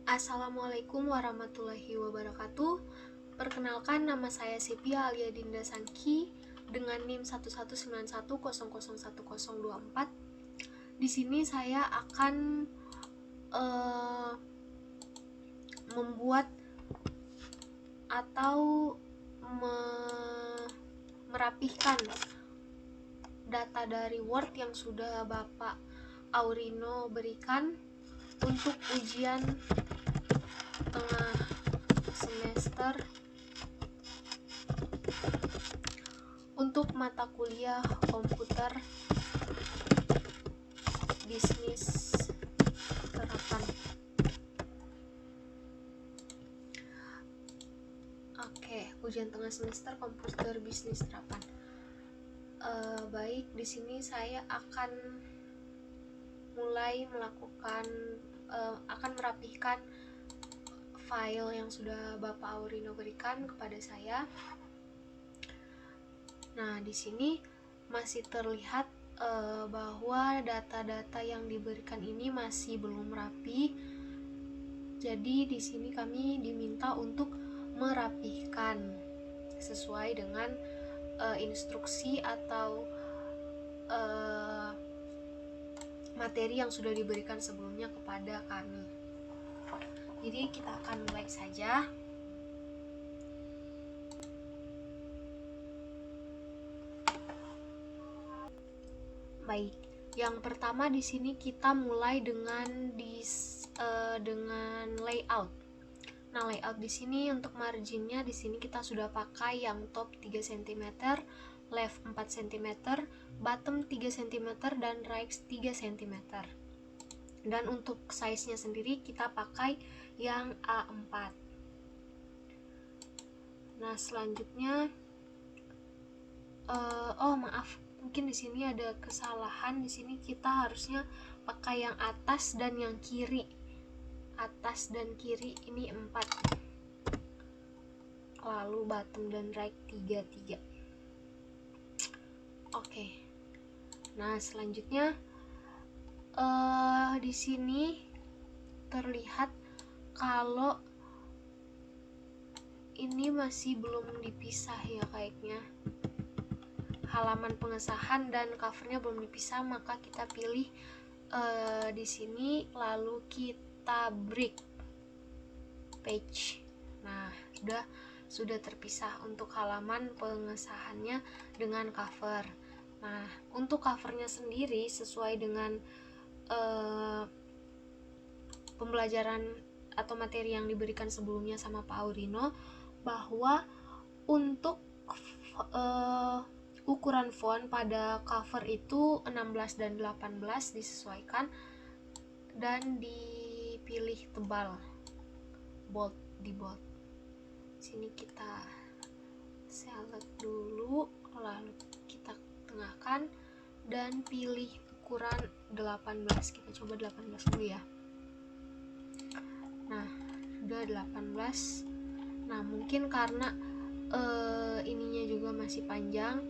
Assalamualaikum warahmatullahi wabarakatuh. Perkenalkan, nama saya Sipia Alia Dinda Sanki dengan NIM 1191001024. Di sini saya akan membuat atau merapihkan data dari Word yang sudah Bapak Aurino berikan untuk ujian tengah semester untuk mata kuliah komputer bisnis terapan. Ujian tengah semester komputer bisnis terapan. Baik, di sini saya akan mulai akan merapihkan file yang sudah Bapak Aurino berikan kepada saya. Nah, di sini masih terlihat bahwa data-data yang diberikan ini masih belum rapi. Jadi di sini kami diminta untuk merapihkan sesuai dengan instruksi atau materi yang sudah diberikan sebelumnya kepada kami. Jadi kita akan mulai saja. Baik, yang pertama di sini kita mulai dengan layout. Nah, layout di sini untuk marginnya di sini kita sudah pakai yang top 3 cm, left 4 cm, bottom 3 cm, dan right 3 cm. Dan untuk size-nya sendiri kita pakai yang A4. Nah, selanjutnya mungkin di sini ada kesalahan. Di sini kita harusnya pakai yang atas dan yang kiri. Atas dan kiri ini 4. Lalu bottom dan right 3. Oke. Nah, selanjutnya di sini terlihat kalau ini masih belum dipisah ya kayaknya. Halaman pengesahan dan covernya belum dipisah, maka kita pilih di sini lalu kita break page. Nah, sudah terpisah untuk halaman pengesahannya dengan cover. Nah, untuk covernya sendiri sesuai dengan pembelajaran atau materi yang diberikan sebelumnya sama Pak Aurino, bahwa untuk ukuran font pada cover itu 16 dan 18 disesuaikan dan dipilih tebal, bold, di bold. Sini kita select dulu, lalu kita tengahkan dan pilih ukuran 18. Kita coba 18 dulu ya. Nah, udah 18. Nah, mungkin karena ininya juga masih panjang,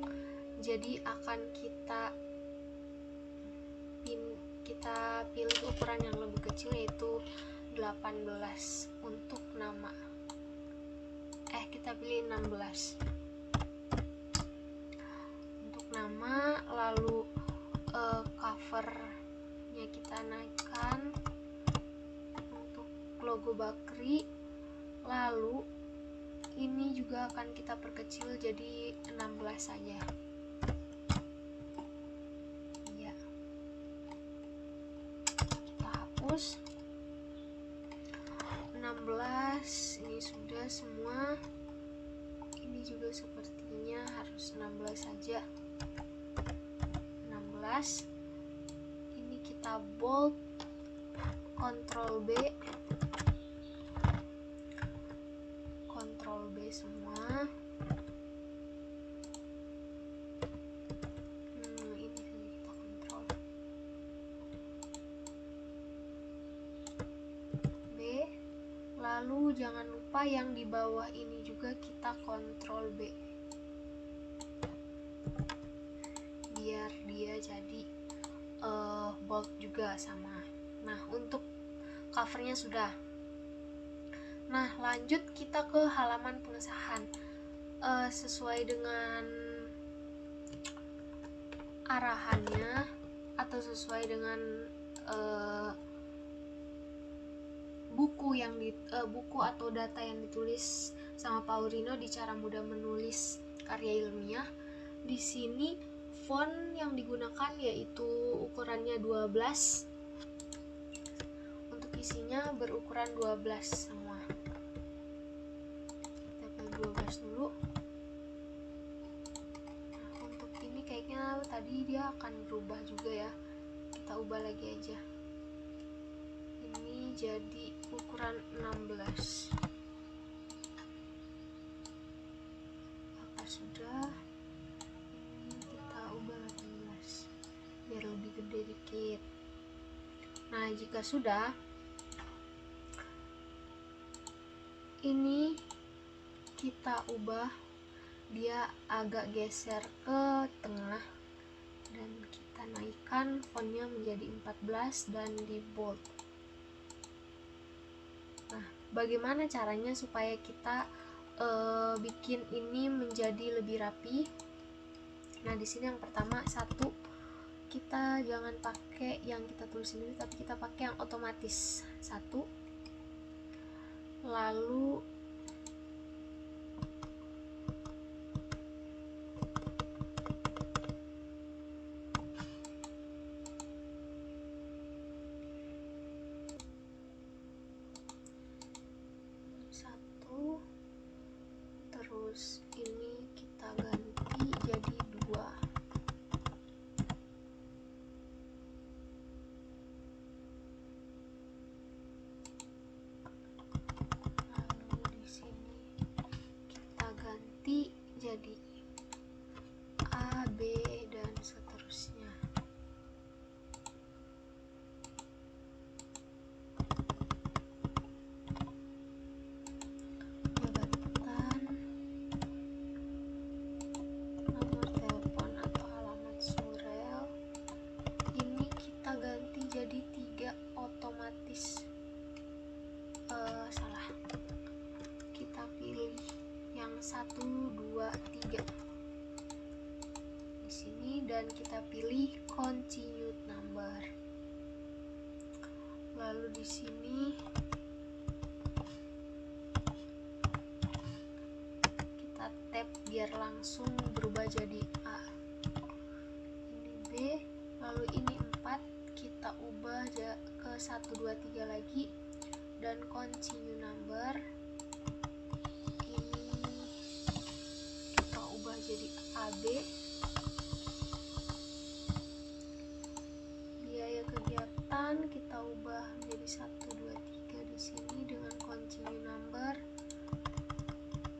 jadi akan kita pilih ukuran yang lebih kecil, yaitu 18 untuk nama. Kita pilih 16 untuk nama. Lalu covernya kita naikkan untuk logo Bakri. Lalu ini juga akan kita perkecil jadi 16 saja. Ya. Kita hapus. 16 ini sudah semua. Ini juga sepertinya harus 16 saja. 16. Ini kita bold, Ctrl B semua. Ini saja kita kontrol B. Lalu jangan lupa yang di bawah ini juga kita kontrol B, biar dia jadi bold juga sama. Nah, untuk covernya sudah. Nah, lanjut kita ke halaman pengesahan. Sesuai dengan arahannya atau sesuai dengan buku atau data yang ditulis sama Paulino di cara mudah menulis karya ilmiah. Di sini font yang digunakan yaitu ukurannya 12. Untuk isinya berukuran 12 semua. Kita pilih 12 dulu. Nah, untuk ini kayaknya tadi dia akan berubah juga ya. Kita ubah lagi aja. Ini jadi ukuran 16. Apa sudah? Ini kita ubah 18 biar lebih gede dikit. Nah, jika sudah, ini kita ubah dia agak geser ke tengah dan kita naikkan fontnya menjadi 14 dan di bold. Nah, bagaimana caranya supaya kita bikin ini menjadi lebih rapi? Nah, di sini yang pertama, satu, kita jangan pakai yang kita tulis sendiri, tapi kita pakai yang otomatis. Satu, lalu satu, terus ini kita ganti jadi 2. Lalu di sini kita ganti jadi A, B, dan seterusnya. Jabatan, nomor telepon atau alamat surel, ini kita ganti jadi 3 otomatis. Salah, kita pilih yang 1, 2, 3 di sini dan kita pilih continued number. Lalu di sini kita tap biar langsung berubah jadi A. Ini B, lalu ini 4, kita ubah ke 1, 2, 3 lagi dan continue number. Ini kita ubah jadi AB. Biaya kegiatan kita ubah menjadi 1, 2, 3 di sini dengan continue number.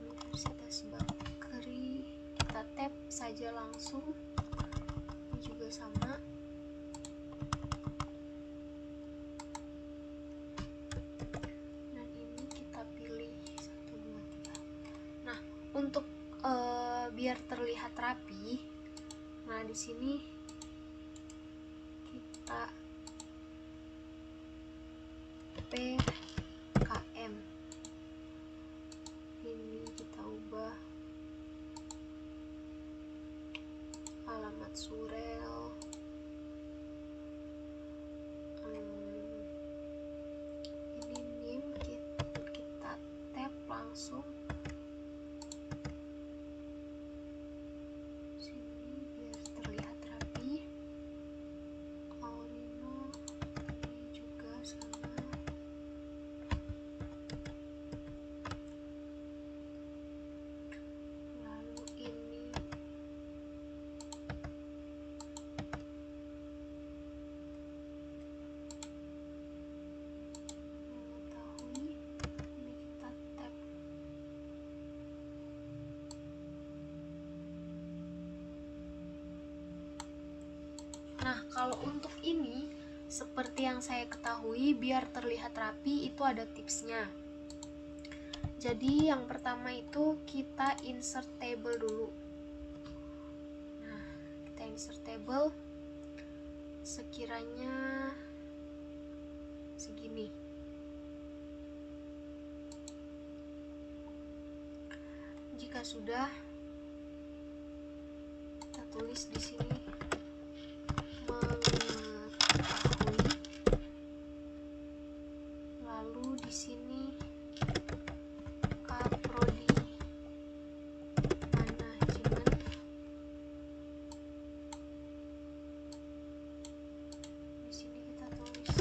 Universitas Bakri kita tap saja langsung. Ini juga sama. Dan ini kita pilih 1, 2, 3. Nah, untuk biar terlihat rapi, nah di sini kita PKM. Ini kita ubah alamat surel. Ini NIM kita tap langsung. Sini biar terlihat rapi. Paulino ini juga sama. Lalu ini mengetahui, ini kita tap. Nah, kalau untuk ini seperti yang saya ketahui, biar terlihat rapi itu ada tipsnya. Jadi yang pertama itu kita insert table dulu. Nah, kita insert table sekiranya segini. Jika sudah, kita tulis di sini mengetahui. Lalu di sini kaprodi manajemen. Di sini kita tulis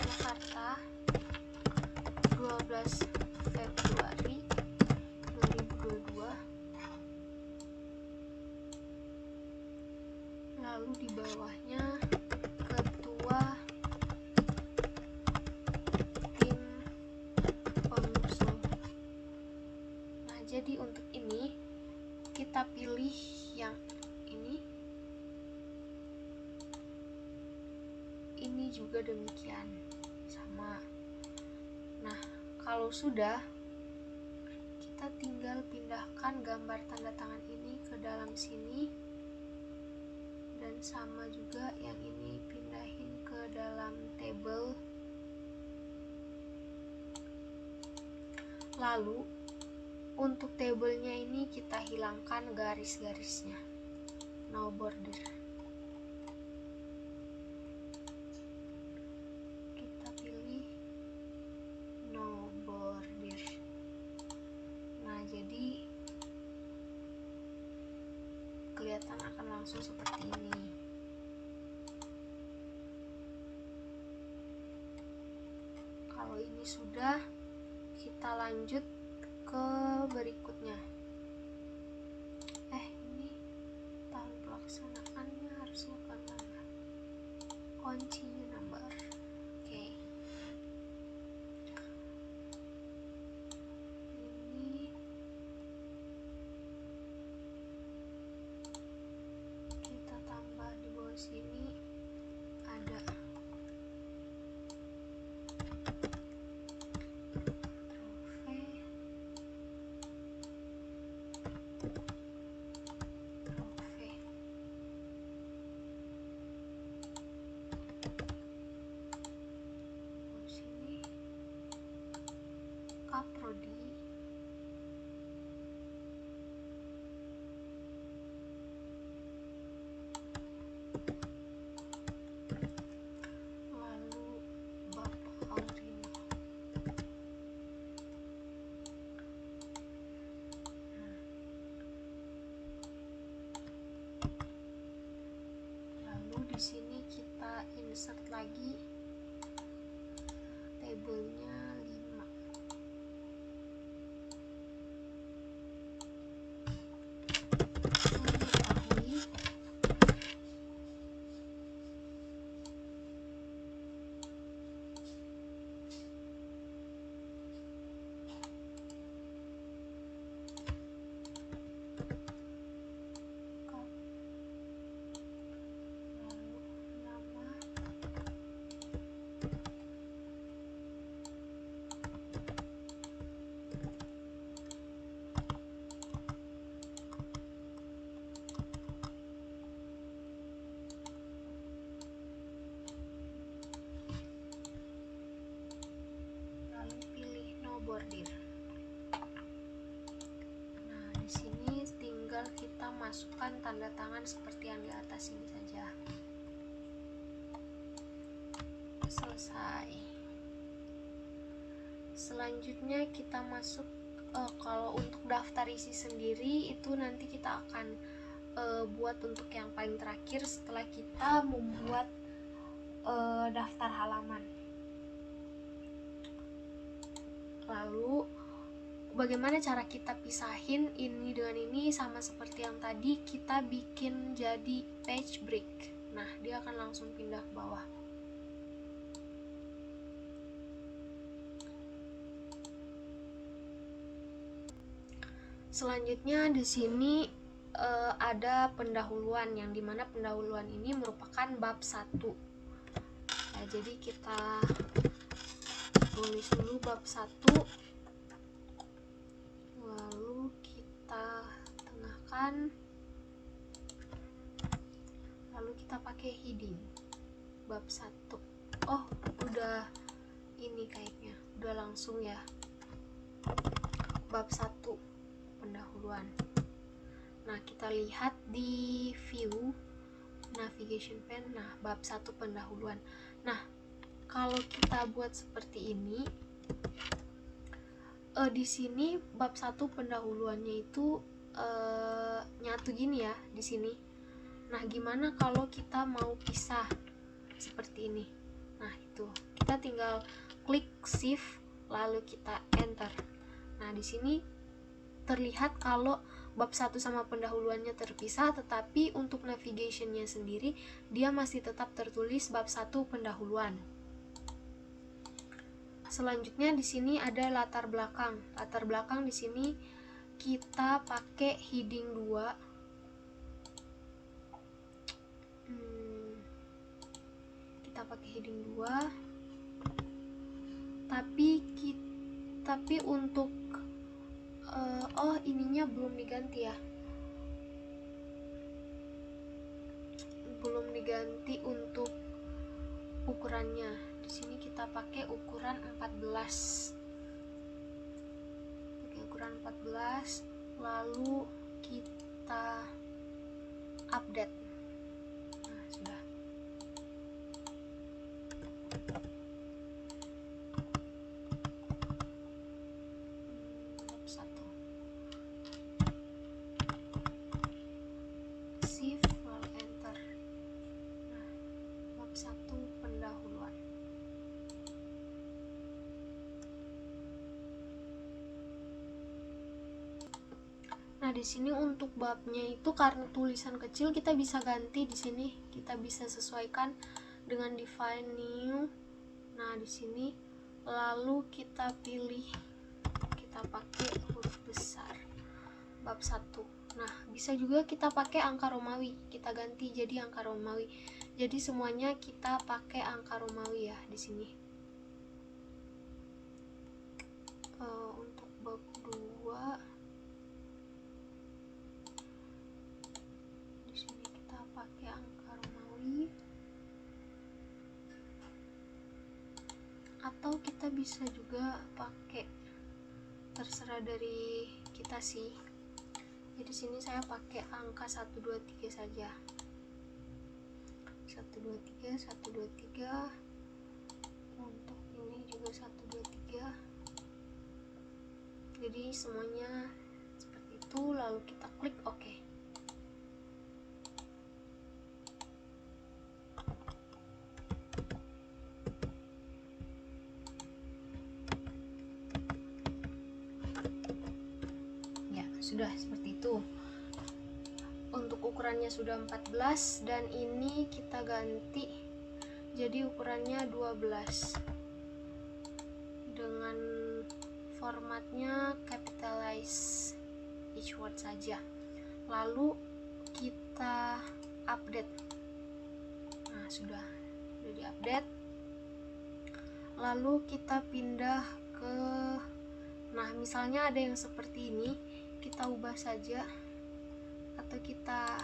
Jakarta 12 Februari 2022. Lalu di bawahnya ketua tim pengusul. Nah, jadi untuk ini kita pilih yang ini. Ini juga demikian, sama. Nah, kalau sudah, kita tinggal pindahkan gambar tanda tangan ini ke dalam sini, dan sama juga yang ini pindahin ke dalam table. Lalu untuk tabelnya ini kita hilangkan garis-garisnya, no border. Kita pilih no border. Nah, jadi kelihatan akan langsung seperti ini. Kalau ini sudah, kita lanjut ke berikutnya. Ini tahun pelaksanaannya harus bukan mana? Continue number. Oke. Ini kita tambah di bawah sini ada kaprodi. Lalu Bapak Aurino. Lalu di sini kita insert lagi tabelnya 5. Mengetahui. Lalu nama. Lalu pilih no border. Nah, di sini tinggal kita masukkan tanda tangan seperti yang di atas ini saja. Selesai. Selanjutnya kita masuk, kalau untuk daftar isi sendiri itu nanti kita akan buat untuk yang paling terakhir setelah kita membuat daftar halaman. Lalu bagaimana cara kita pisahin ini dengan ini? Sama seperti yang tadi, kita bikin jadi page break. Nah, dia akan langsung pindah ke bawah. Selanjutnya di sini ada pendahuluan, yang dimana pendahuluan ini merupakan bab 1. Nah, jadi kita tulis dulu bab 1, lalu kita tengahkan, lalu kita pakai heading bab 1. Oh, udah ini kayaknya udah langsung ya, bab 1. pendahuluan. Nah, kita lihat di view navigation pane. Nah, bab 1 pendahuluan. Nah, kalau kita buat seperti ini, di sini bab 1 pendahuluannya itu nyatu gini ya di sini. Nah, gimana kalau kita mau pisah seperti ini? Nah, itu kita tinggal klik shift lalu kita enter. Nah, di sini terlihat kalau bab 1 sama pendahuluannya terpisah, tetapi untuk navigationnya sendiri dia masih tetap tertulis bab 1 pendahuluan. Selanjutnya di sini ada latar belakang. Latar belakang di sini kita pakai heading 2. Kita pakai heading 2. Tapi untuk ininya belum diganti ya. Belum diganti untuk ukurannya. Di sini kita pakai ukuran 14. Pakai ukuran 14, lalu kita update. Nah, sudah. Shift lalu enter. Nah, bab 1 pendahuluan. Nah, di sini untuk babnya itu karena tulisan kecil kita bisa ganti di sini. Kita bisa sesuaikan dengan define new. Nah, di sini lalu kita pilih, kita pakai huruf besar bab 1. Nah, bisa juga kita pakai angka Romawi, kita ganti jadi angka Romawi. Jadi semuanya kita pakai angka Romawi ya di sini. Untuk bab 2 di sini kita pakai angka Romawi. Atau kita bisa juga pakai, terserah dari kita sih. Jadi sini saya pakai angka 123 saja. 123, 123. Untuk ini juga 123. Jadi semuanya seperti itu, lalu kita klik OK. Sudah seperti itu. Untuk ukurannya sudah 14 dan ini kita ganti jadi ukurannya 12 dengan formatnya capitalize each word saja. Lalu kita update. Nah, sudah di-update. Lalu kita pindah ke, nah misalnya ada yang seperti ini, kita ubah saja atau kita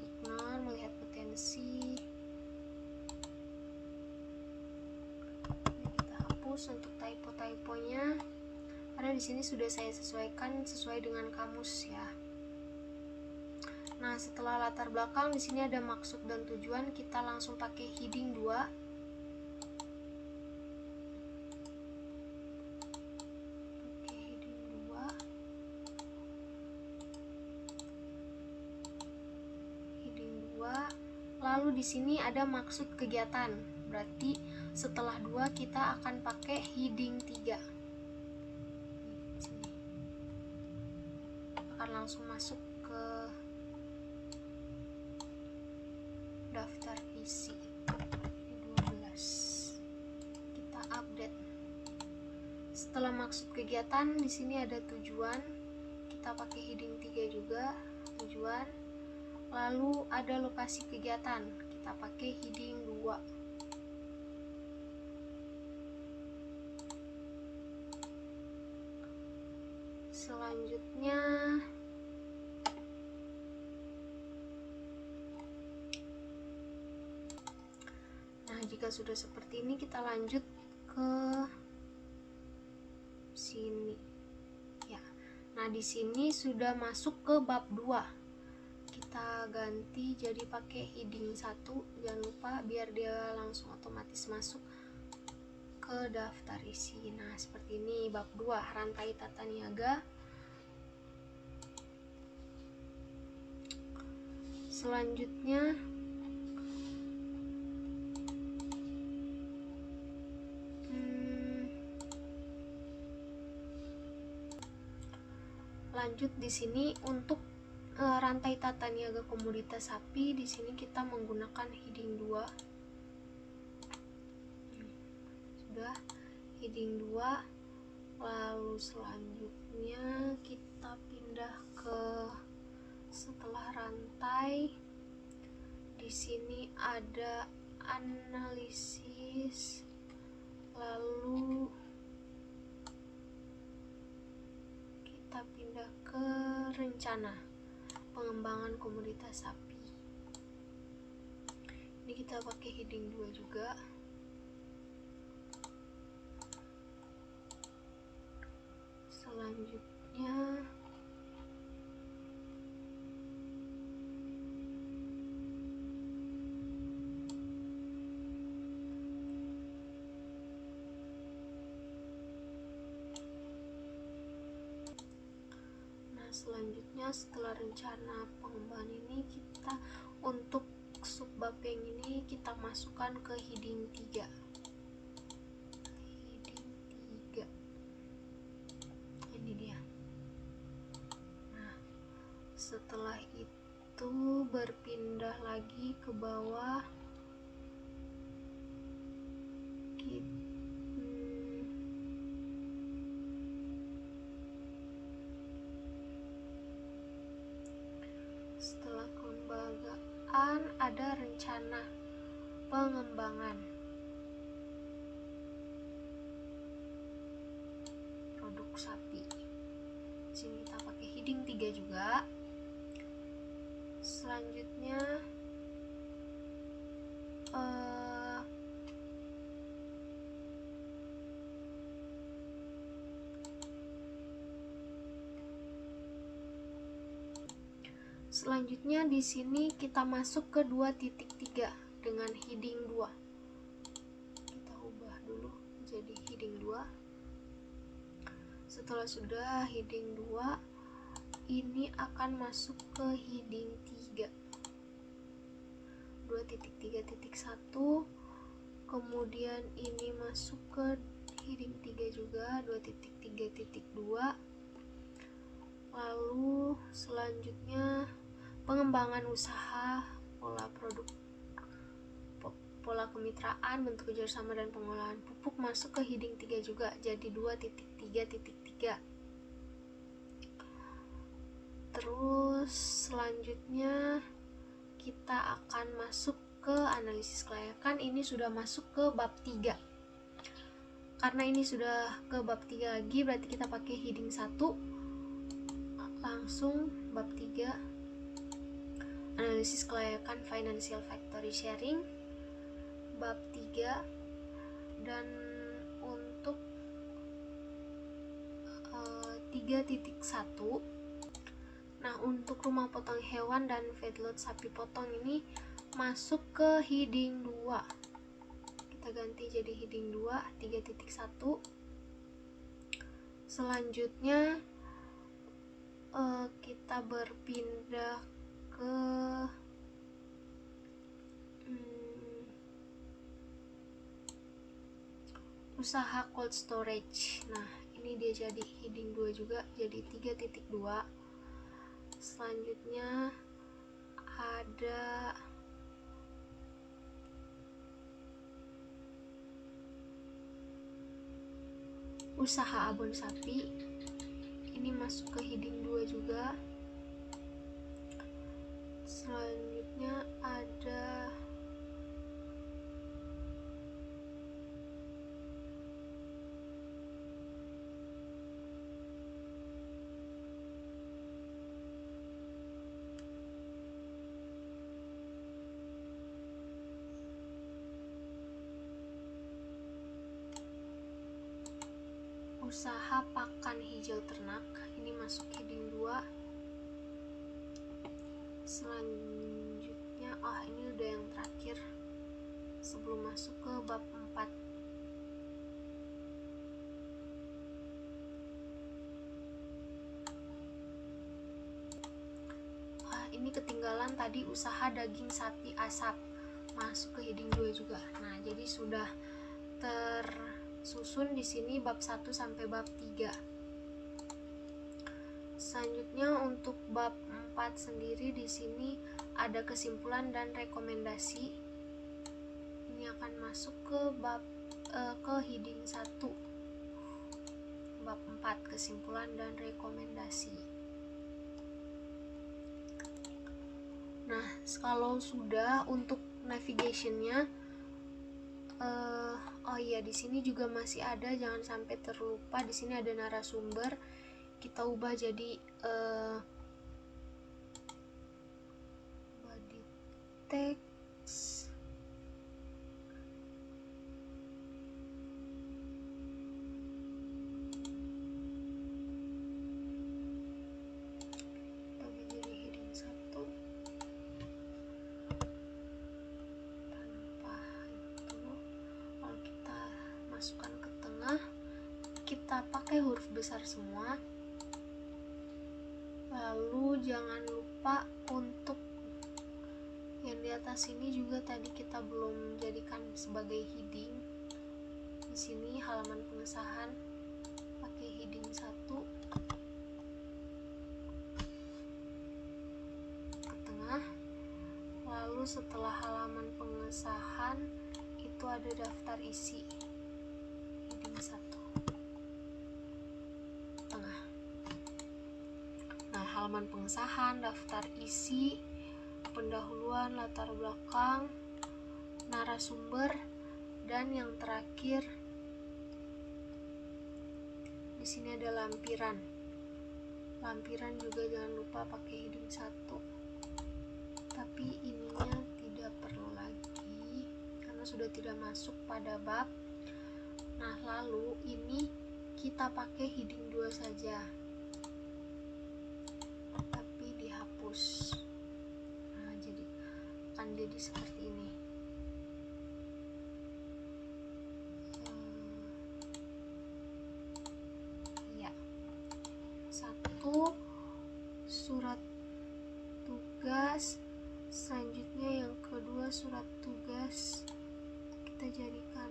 ignore, melihat potensi. Ini kita hapus untuk typo-typonya karena di sini sudah saya sesuaikan sesuai dengan kamus ya. Nah, setelah latar belakang di sini ada maksud dan tujuan, kita langsung pakai heading 2. Lalu di sini ada maksud kegiatan, berarti setelah 2 kita akan pakai heading 3. Sini. Akan langsung masuk ke daftar isi 12. Kita update. Setelah maksud kegiatan di sini ada tujuan, kita pakai heading 3 juga, tujuan. Lalu ada lokasi kegiatan, kita pakai heading 2. Selanjutnya nah, jika sudah seperti ini kita lanjut ke sini ya. Nah, Nah, di sini sudah masuk ke bab 2. Kita ganti jadi pakai heading 1, jangan lupa biar dia langsung otomatis masuk ke daftar isi. Nah, seperti ini bab 2, rantai tata niaga. Selanjutnya lanjut di sini untuk rantai tata niaga komoditas sapi. Di sini kita menggunakan heading 2. Sudah heading 2. Lalu selanjutnya kita pindah ke setelah rantai. Di sini ada analisis, lalu kita pindah ke rencana pengembangan komoditas sapi. Ini kita pakai heading 2 juga. Selanjutnya setelah rencana pengembangan ini, kita untuk subbab yang ini kita masukkan ke heading 3. Ini dia. Nah, setelah itu berpindah lagi ke bawah. Setelah kelembagaan ada rencana pengembangan produk sapi. Di sini kita pakai heading 3 juga. Selanjutnya di sini kita masuk ke 2.3 dengan heading 2. Kita ubah dulu jadi heading 2. Setelah sudah heading 2, ini akan masuk ke heading 3. 2.3.1, kemudian ini masuk ke heading 3 juga, 2.3.2. Lalu selanjutnya pengembangan usaha, pola kemitraan, bentuk kerjasama dan pengolahan pupuk masuk ke heading 3 juga, jadi 2.3.3. Terus selanjutnya kita akan masuk ke analisis kelayakan. Ini sudah masuk ke bab 3. Karena ini sudah ke bab 3 lagi, berarti kita pakai heading 1. Langsung bab 3, analisis kelayakan financial factory sharing, bab 3. Dan untuk 3.1, nah untuk rumah potong hewan dan feedlot sapi potong ini masuk ke heading 2. Kita ganti jadi heading 2, 3.1. Selanjutnya kita berpindah ke usaha cold storage. Nah, ini dia jadi heading 2 juga, jadi 3.2. Selanjutnya ada usaha abon sapi. Ini masuk ke heading 2 juga. Selanjutnya ada usaha pakan hijau ternak, ini masuk heading 2. Selanjutnya, ini udah yang terakhir sebelum masuk ke bab 4. Ini ketinggalan tadi usaha daging sapi asap, masuk ke heading 2 juga. Nah, jadi sudah tersusun di sini bab 1 sampai bab 3. Selanjutnya untuk bab 4 sendiri di sini ada kesimpulan dan rekomendasi. Ini akan masuk ke bab ke heading 1. Bab 4 kesimpulan dan rekomendasi. Nah, kalau sudah untuk navigationnya, di sini juga masih ada, jangan sampai terlupa. Di sini ada narasumber, kita ubah jadi body text. Masukkan ke tengah, kita pakai huruf besar semua. Lalu jangan lupa untuk yang di atas ini juga tadi kita belum jadikan sebagai heading. Di sini halaman pengesahan pakai heading 1. Ke tengah. Lalu setelah halaman pengesahan itu ada daftar isi. 1 tengah. Nah, halaman pengesahan, daftar isi, pendahuluan, latar belakang, narasumber, dan yang terakhir di sini ada lampiran. Lampiran juga jangan lupa pakai heading 1. Tapi ininya tidak perlu lagi karena sudah tidak masuk pada bab. Nah, lalu ini kita pakai heading 2 saja, tapi dihapus. Nah, jadi akan jadi seperti ini. Ya, 1 surat tugas, selanjutnya yang kedua surat tugas kita jadikan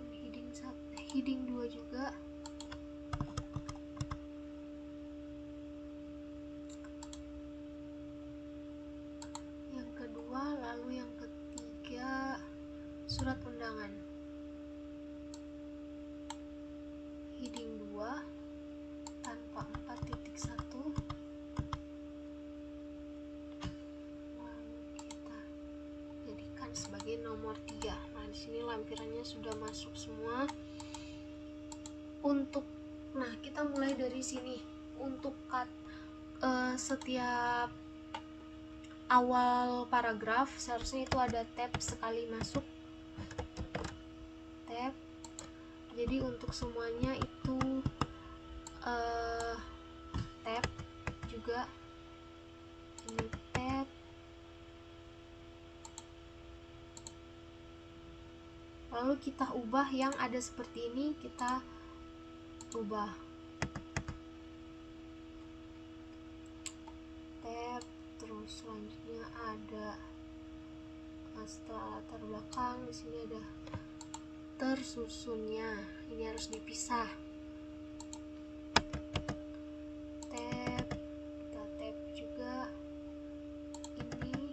heading 2 juga. Yang kedua, lalu yang ketiga surat undangan heading 2 tanpa 4.1. lalu kita jadikan sebagai nomor 3. Nah, di sini lampirannya sudah masuk semua. Nah, kita mulai dari sini. Untuk setiap awal paragraf seharusnya itu ada tab sekali masuk. Tab. Jadi untuk semuanya itu tab juga. Ini tab. Lalu kita ubah yang ada seperti ini, kita ubah tab. Terus selanjutnya ada setelah latar belakang di sini ada tersusunnya, ini harus dipisah. Tab, kita tab juga ini.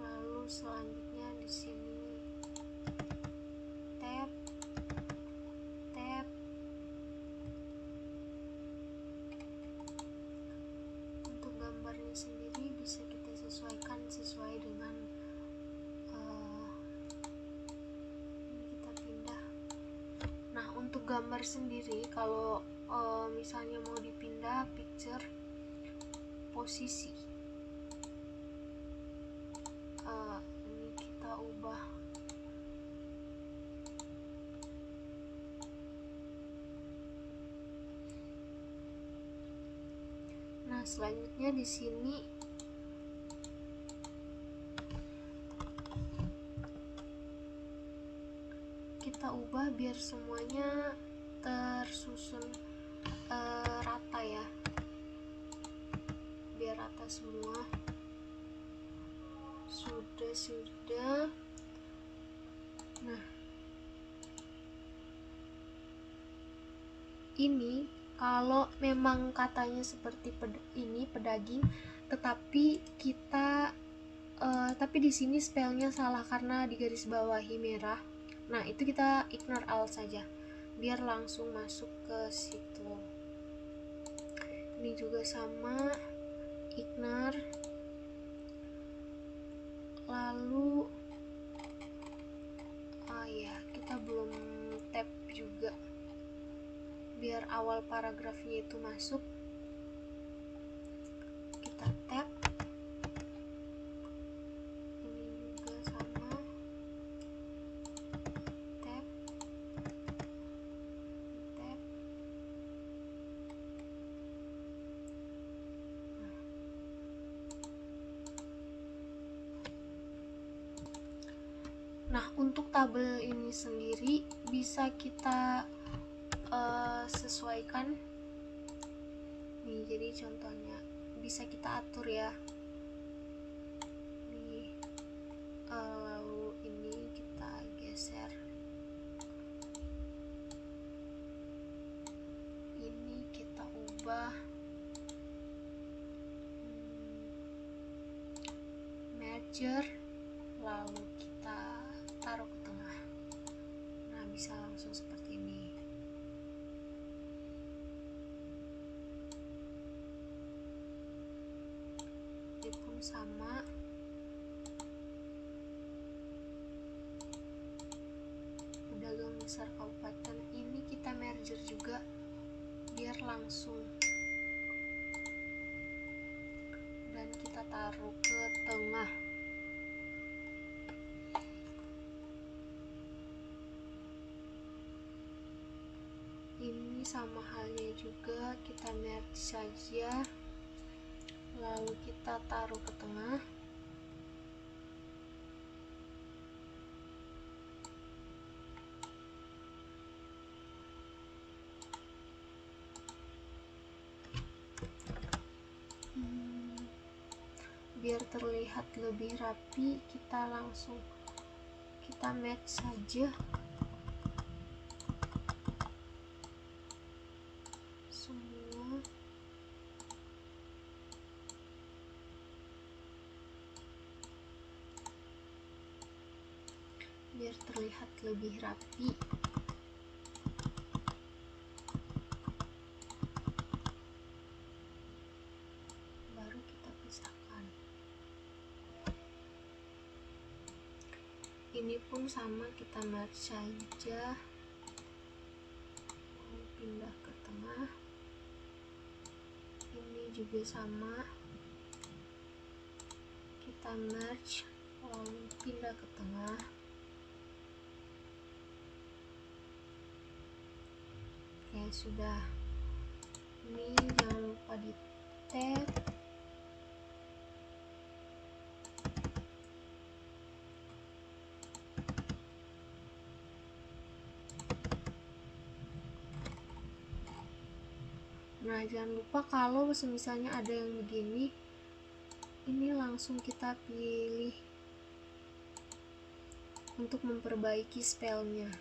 Lalu selanjutnya di sini tab. Untuk gambarnya sendiri bisa kita sesuaikan sesuai dengan ini kita pindah. Nah, untuk gambar sendiri kalau misalnya mau dipindah picture posisi, ini kita ubah selanjutnya di sini kita ubah biar semuanya tersusun rata ya, biar rata semua. Sudah. Nah, ini kalau memang katanya seperti ini pedaging, tetapi kita tapi di sini spellnya salah karena di garis bawahi merah. Nah, itu kita ignore all saja biar langsung masuk ke situ. Ini juga sama, ignore. Lalu kita belum tab juga biar awal paragrafnya itu masuk. Kita tab. Ini juga sama, tab. Nah, untuk tabel ini sendiri bisa kita sesuaikan nih. Jadi contohnya bisa kita atur ya nih. Lalu ini kita geser, ini kita ubah merger, lalu kita taruh ke tengah. Nah, bisa langsung seperti ini. Ini pun sama, pedagang besar kabupaten ini kita merger juga biar langsung, dan kita taruh ke tengah. Ini sama halnya juga, kita merge saja lalu kita taruh ke tengah. Biar terlihat lebih rapi, kita langsung match saja semua. Biar terlihat lebih rapi. Baru kita pisahkan. Ini pun sama, kita match saja, pindah ke tengah. Ini juga sama, kita merge lalu pindah ke tengah. Oke, sudah. Ini jangan lupa di tab. Nah, jangan lupa kalau misalnya ada yang begini, ini langsung kita pilih untuk memperbaiki spellnya.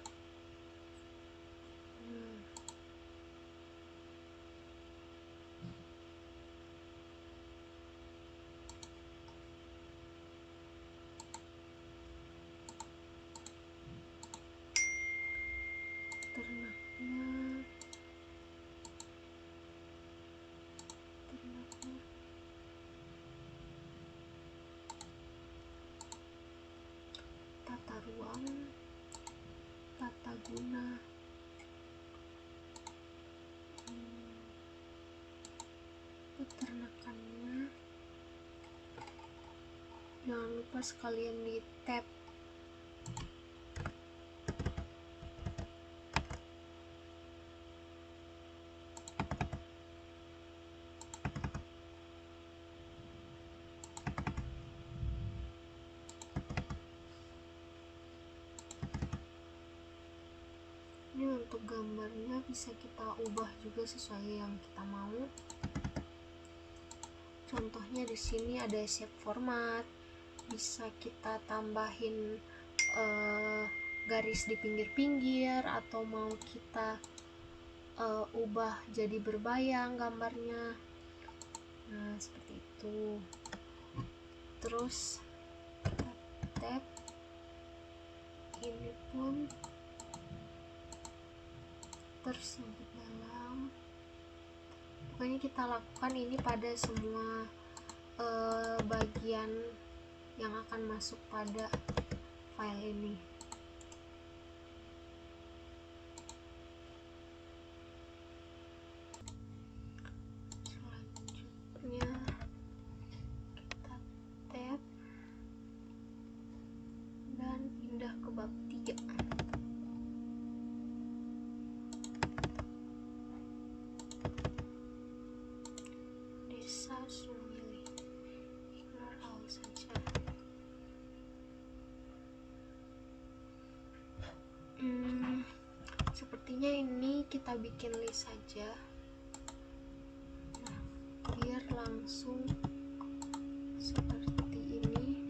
Tata ruang, tata guna, peternakannya. Jangan lupa sekalian di tab. gambarnya bisa kita ubah juga sesuai yang kita mau. Contohnya di sini ada shape format, bisa kita tambahin garis di pinggir-pinggir, atau mau kita ubah jadi berbayang gambarnya. Nah, seperti itu. Terus tab ini pun tersebut dalam. Pokoknya kita lakukan ini pada semua bagian yang akan masuk pada file ini. Selanjutnya kita tab dan pindah ke bab 3. Desa Sumili, ignore all saja. Sepertinya ini kita bikin list saja. Nah, biar langsung seperti ini.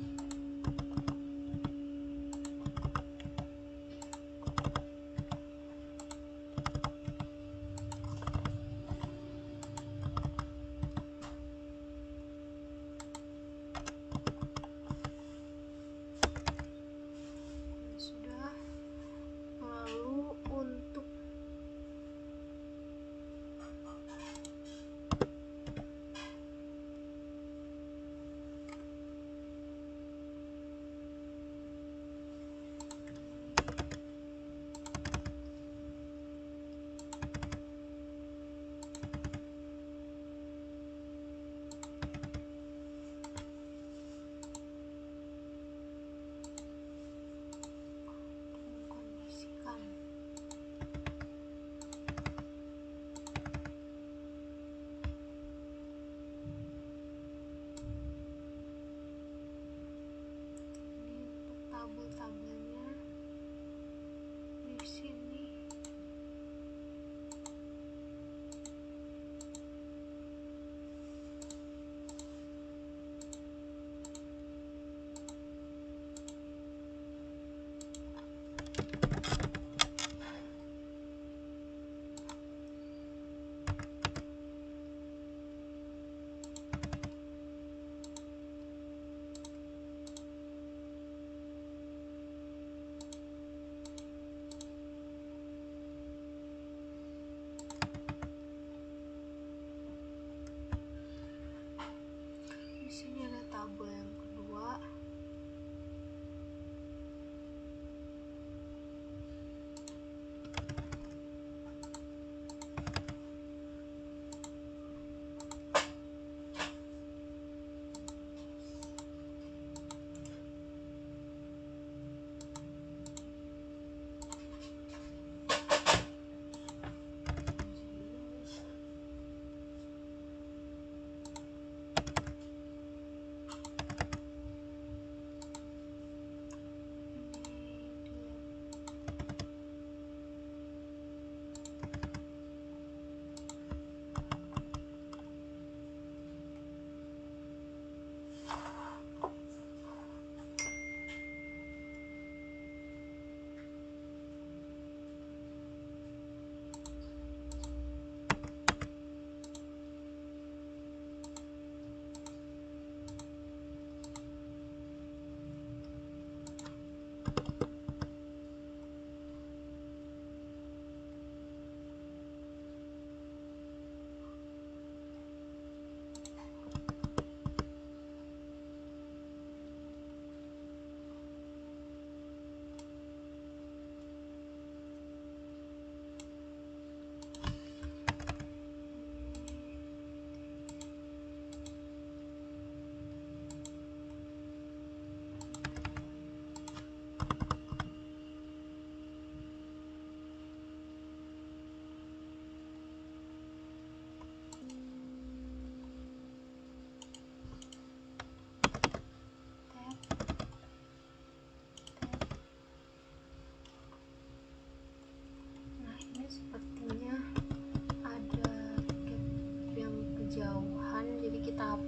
Sudah. Lalu untuk mengkondisikan ini untuk tabel-tabelnya di sini.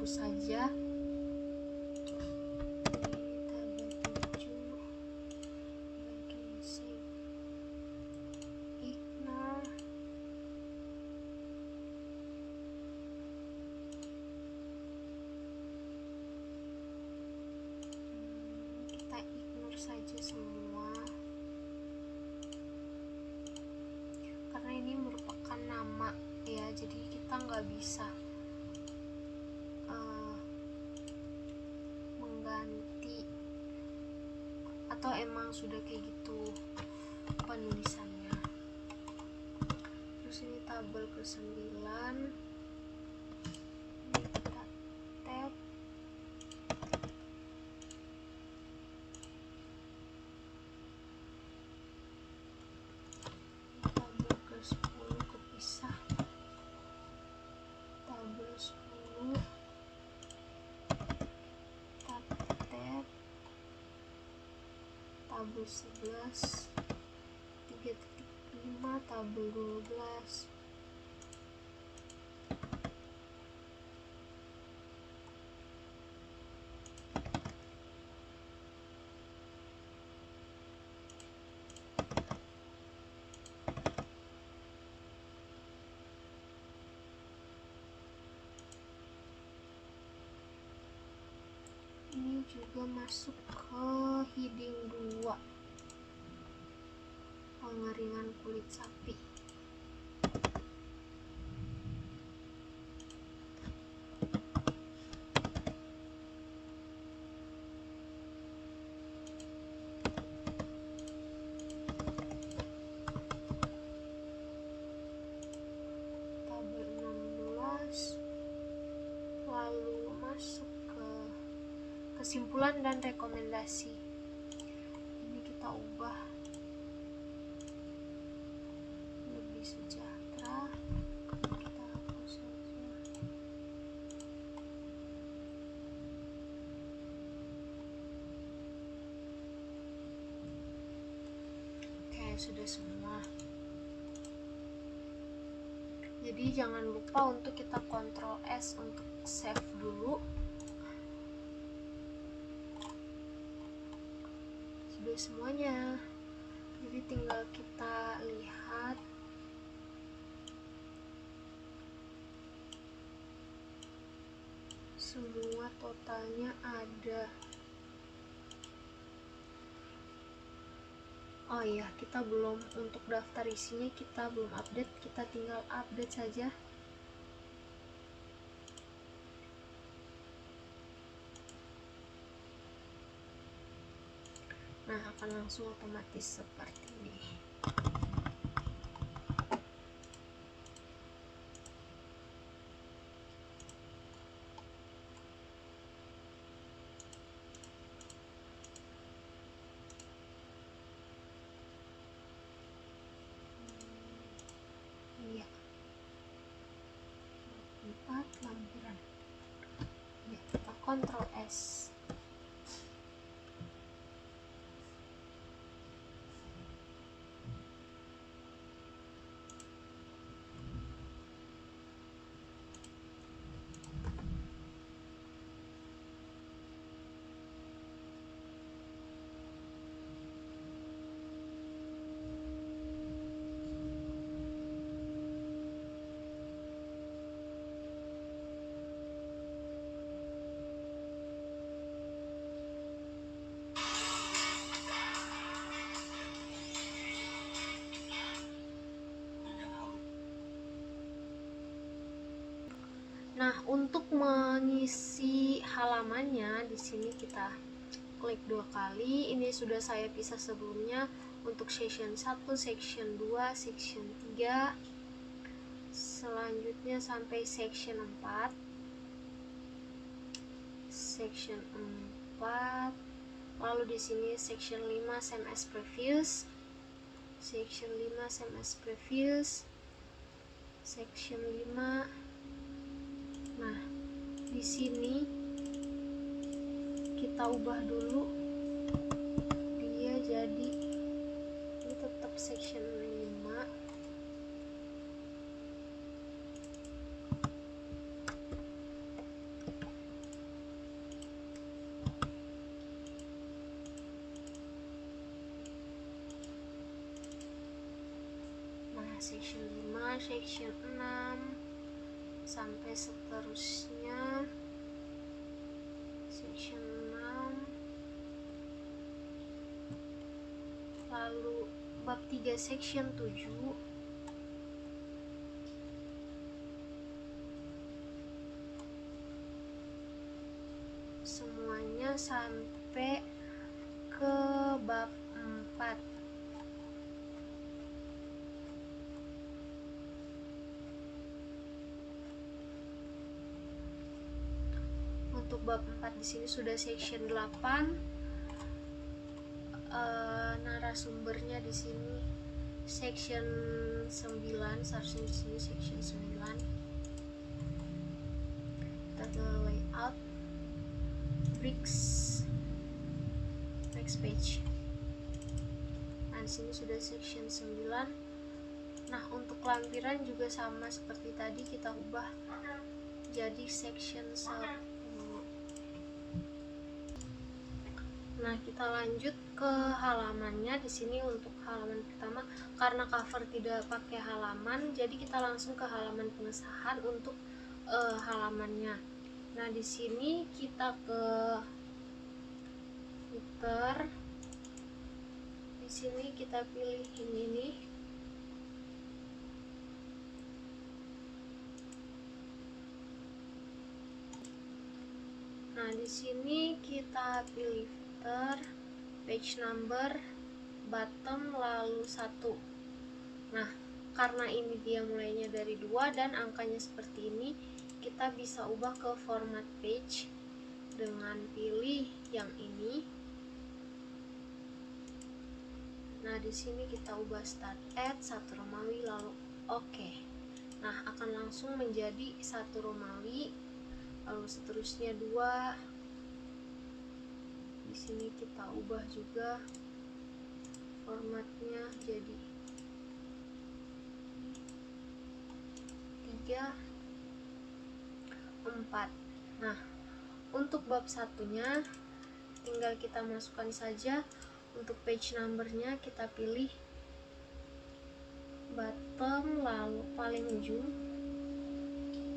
hapus saja. Saja semua, karena ini merupakan nama ya, jadi kita nggak bisa mengganti, atau emang sudah kayak gitu penulisannya. Terus ini tabel ke-9, ini kita tab. Tabel 11, 3.5, tabel 12. Ini juga masuk ke heading 2, pengeringan kulit sapi. Tabel 16, lalu masuk ke kesimpulan dan rekomendasi. Ini kita ubah lebih sejahtera, kita hapus saja. Oke, sudah semua. Jadi jangan lupa untuk kita Ctrl S untuk save dulu. Sudah semuanya, jadi tinggal kita lihat semua totalnya ada. Oh iya, kita belum, untuk daftar isinya kita belum update, kita tinggal update saja. Nah, akan langsung otomatis seperti ini. Iya. 4 lampiran. Ya, kita Ctrl S. Nah, untuk mengisi halamannya di sini kita klik 2 kali. Ini sudah saya pisah sebelumnya untuk section 1, section 2, section 3. Selanjutnya sampai section 4. Section 4. Lalu di sini section 5 same as previous. Section 5 same as previous. Section 5. Nah, di sini kita ubah dulu, dia jadi ini tetap section 5. section 5, section 6 sampai seterusnya section 6, lalu bab 3 section 7, semuanya sampai ke bab 4. Untuk bab 4 di sini sudah section 8. Narasumbernya di sini section 9, seharusnya di sini section 9. Kita ke layout, bricks, next page. Nah, di sini sudah section 9. Nah, untuk lampiran juga sama seperti tadi, kita ubah jadi section 1. Nah, kita lanjut ke halamannya. Di sini untuk halaman pertama, karena cover tidak pakai halaman, jadi kita langsung ke halaman pengesahan untuk halamannya. Nah, di sini kita ke footer. Di sini kita pilih ini nih. Nah, di sini kita pilih page number, bottom, lalu 1. Nah, karena ini dia mulainya dari 2 dan angkanya seperti ini, kita bisa ubah ke format page dengan pilih yang ini. Nah, di sini kita ubah start at 1 Romawi lalu oke. Nah, akan langsung menjadi 1 Romawi, lalu seterusnya 2. Di sini kita ubah juga formatnya jadi 3, 4. Nah, untuk bab satunya tinggal kita masukkan saja. Untuk page numbernya kita pilih bottom lalu paling ujung,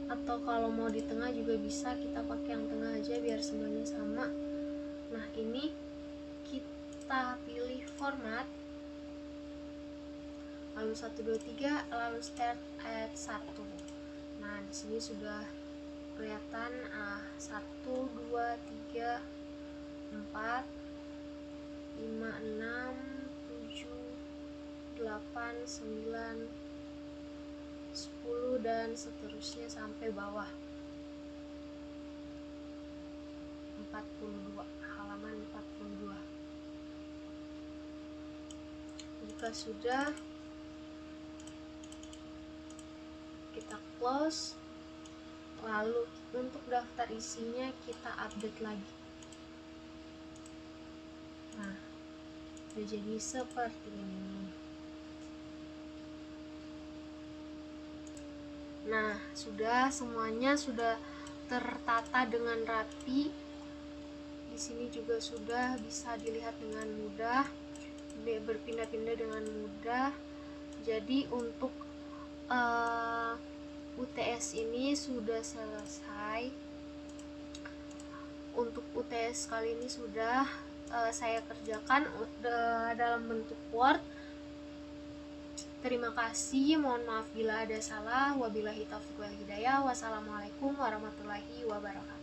atau kalau mau di tengah juga bisa, kita pakai yang tengah aja biar semuanya sama. Nah, ini kita pilih format, lalu 1, 2, 3, lalu start at 1. Nah, di sini sudah kelihatan 1, 2, 3, 4, 5, 6, 7, 8, 9, 10 dan seterusnya sampai bawah 42, halaman 42. Jika sudah, kita close, lalu untuk daftar isinya kita update lagi. Nah, udah jadi seperti ini. Nah, semuanya sudah tertata dengan rapi. Di sini juga sudah bisa dilihat dengan mudah, berpindah-pindah dengan mudah. Jadi untuk UTS ini sudah selesai. Untuk UTS kali ini sudah saya kerjakan dalam bentuk Word. Terima kasih, mohon maaf bila ada salah. Wabillahi taufiq wal hidayah. Wassalamualaikum warahmatullahi wabarakatuh.